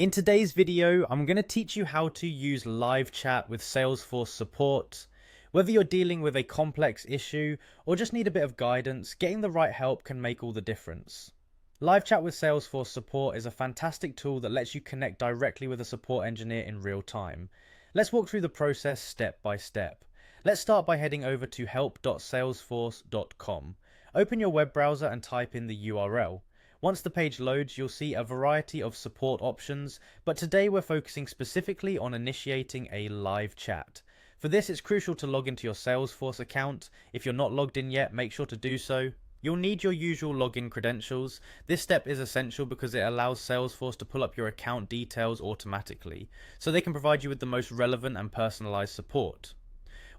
In today's video, I'm going to teach you how to use live chat with Salesforce support. Whether you're dealing with a complex issue or just need a bit of guidance, getting the right help can make all the difference. Live chat with Salesforce support is a fantastic tool that lets you connect directly with a support engineer in real time. Let's walk through the process step by step. Let's start by heading over to help.salesforce.com. Open your web browser and type in the URL. Once the page loads, you'll see a variety of support options, but today we're focusing specifically on initiating a live chat. For this, it's crucial to log into your Salesforce account. If you're not logged in yet, make sure to do so. You'll need your usual login credentials. This step is essential because it allows Salesforce to pull up your account details automatically, so they can provide you with the most relevant and personalized support.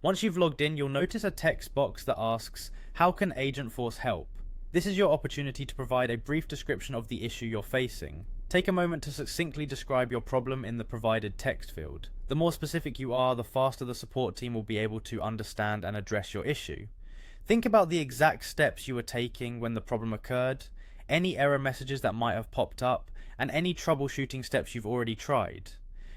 Once you've logged in, you'll notice a text box that asks, "How can Agentforce help?" This is your opportunity to provide a brief description of the issue you're facing. Take a moment to succinctly describe your problem in the provided text field. The more specific you are, the faster the support team will be able to understand and address your issue. Think about the exact steps you were taking when the problem occurred, any error messages that might have popped up, and any troubleshooting steps you've already tried.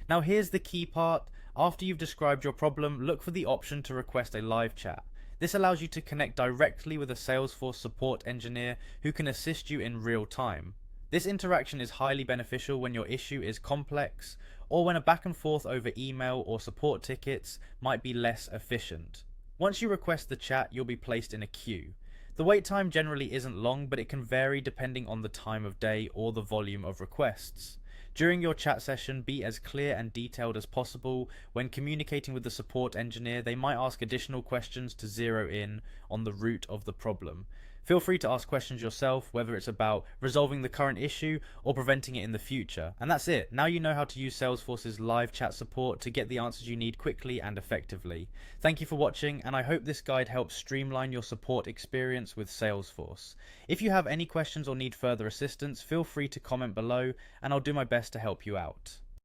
Now here's the key part. After you've described your problem, look for the option to request a live chat. This allows you to connect directly with a Salesforce support engineer who can assist you in real time. This interaction is highly beneficial when your issue is complex or when a back and forth over email or support tickets might be less efficient. Once you request the chat, you'll be placed in a queue. The wait time generally isn't long, but it can vary depending on the time of day or the volume of requests. During your chat session, be as clear and detailed as possible. When communicating with the support engineer, they might ask additional questions to zero in on the root of the problem. Feel free to ask questions yourself, whether it's about resolving the current issue or preventing it in the future. And that's it. Now you know how to use Salesforce's live chat support to get the answers you need quickly and effectively. Thank you for watching, and I hope this guide helps streamline your support experience with Salesforce. If you have any questions or need further assistance, feel free to comment below, and I'll do my best to help you out.